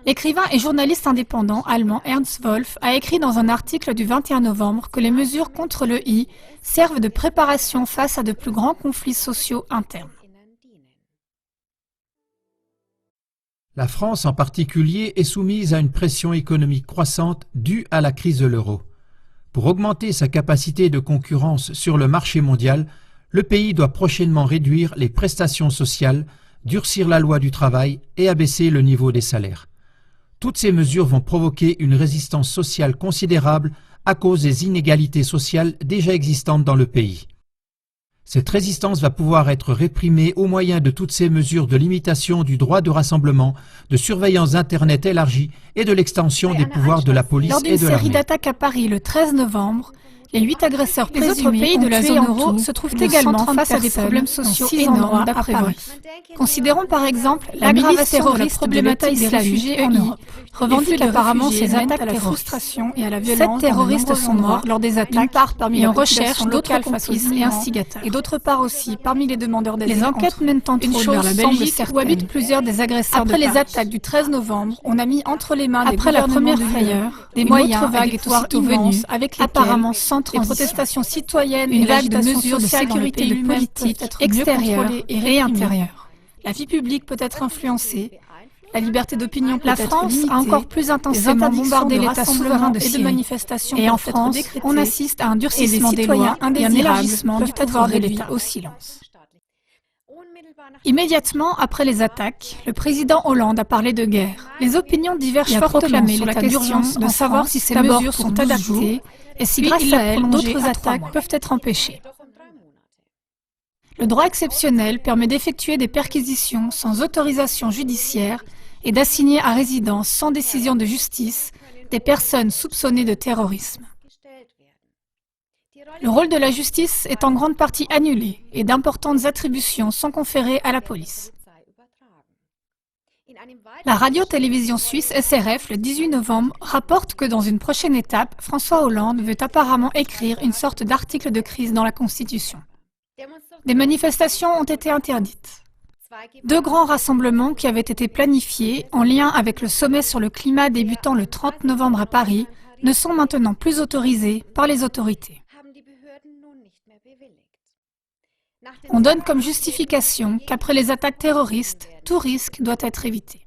L'écrivain et journaliste indépendant allemand Ernst Wolf a écrit dans un article du 21 novembre que les mesures contre le I servent de préparation face à de plus grands conflits sociaux internes. La France en particulier est soumise à une pression économique croissante due à la crise de l'euro. Pour augmenter sa capacité de concurrence sur le marché mondial, le pays doit prochainement réduire les prestations sociales, durcir la loi du travail et abaisser le niveau des salaires. Toutes ces mesures vont provoquer une résistance sociale considérable à cause des inégalités sociales déjà existantes dans le pays. Cette résistance va pouvoir être réprimée au moyen de toutes ces mesures de limitation du droit de rassemblement, de surveillance Internet élargie et de l'extension des pouvoirs de la police Lors et d'une de l'armée. série d'attaques à Paris le 13 novembre, les 8 agresseurs présumés des autres pays de la zone euro se trouvent également face à des problèmes sociaux énormes d'après Wolf. Considérons par exemple la milice terroriste problématique des réfugiés en Europe. Revendique apparemment ces attaques à la frustration et à la violence. 7 terroristes sont morts lors des attaques, et on recherche d'autres complices et instigateurs. Et d'autre part aussi, parmi les demandeurs d'asile, les enquêtes mènent entre autres vers la Belgique où habitent plusieurs des agresseurs. Après les attaques du 13 novembre, on a mis entre les mains des gouvernements de frayeur des moyens et des pouvoirs immenses avec lesquels, apparemment sans transition, les protestations citoyennes, une vague de mesures de sécurité et de politique extérieure et intérieure. La vie publique peut être influencée. La liberté d'opinion peut être limitée. La France a encore plus intensément bombardé l'État souverain de Syrie. Et en France, on assiste à un durcissement des lois et un élargissement du pouvoir de l'État au silence. Immédiatement après les attaques, le président Hollande a parlé de guerre. Les opinions divergent fortement sur la question de savoir si ces mesures sont adaptées et si grâce à elles, d'autres attaques peuvent être empêchées. Le droit exceptionnel permet d'effectuer des perquisitions sans autorisation judiciaire et d'assigner à résidence sans décision de justice des personnes soupçonnées de terrorisme. Le rôle de la justice est en grande partie annulé et d'importantes attributions sont conférées à la police. La radio-télévision suisse SRF, le 18 novembre, rapporte que dans une prochaine étape, François Hollande veut apparemment écrire une sorte d'article de crise dans la Constitution. Des manifestations ont été interdites. 2 grands rassemblements qui avaient été planifiés en lien avec le sommet sur le climat débutant le 30 novembre à Paris ne sont maintenant plus autorisés par les autorités. On donne comme justification qu'après les attaques terroristes, tout risque doit être évité.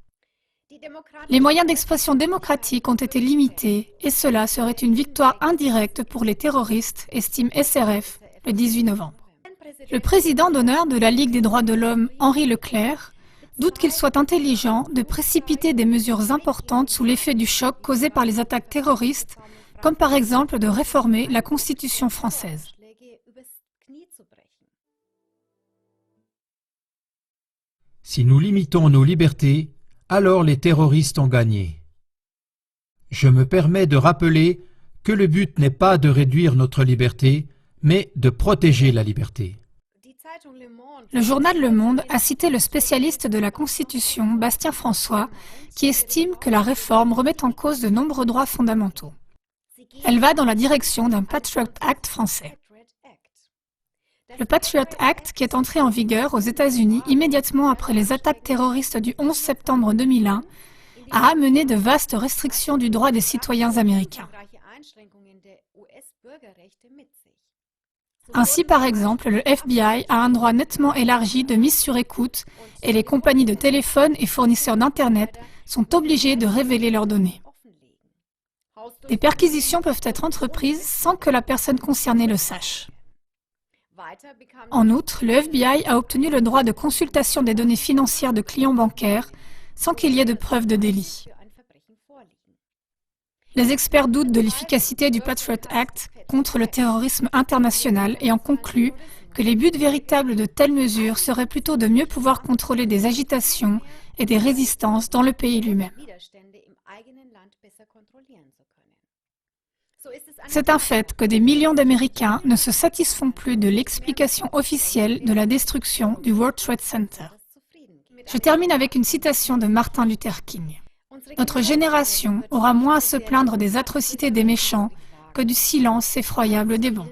Les moyens d'expression démocratique ont été limités et cela serait une victoire indirecte pour les terroristes, estime SRF le 18 novembre. Le président d'honneur de la Ligue des droits de l'homme, Henri Leclerc, doute qu'il soit intelligent de précipiter des mesures importantes sous l'effet du choc causé par les attaques terroristes, comme par exemple de réformer la Constitution française. Si nous limitons nos libertés, alors les terroristes ont gagné. Je me permets de rappeler que le but n'est pas de réduire notre liberté, mais de protéger la liberté. Le journal Le Monde a cité le spécialiste de la Constitution, Bastien François, qui estime que la réforme remet en cause de nombreux droits fondamentaux. Elle va dans la direction d'un Patriot Act français. Le Patriot Act, qui est entré en vigueur aux États-Unis immédiatement après les attaques terroristes du 11 septembre 2001, a amené de vastes restrictions du droit des citoyens américains. Ainsi, par exemple, le FBI a un droit nettement élargi de mise sur écoute et les compagnies de téléphone et fournisseurs d'Internet sont obligés de révéler leurs données. Des perquisitions peuvent être entreprises sans que la personne concernée le sache. En outre, le FBI a obtenu le droit de consultation des données financières de clients bancaires sans qu'il y ait de preuve de délit. Les experts doutent de l'efficacité du Patriot Act contre le terrorisme international et en concluent que les buts véritables de telles mesures seraient plutôt de mieux pouvoir contrôler des agitations et des résistances dans le pays lui-même. C'est un fait que des millions d'Américains ne se satisfont plus de l'explication officielle de la destruction du World Trade Center. Je termine avec une citation de Martin Luther King. Notre génération aura moins à se plaindre des atrocités des méchants que du silence effroyable des bons.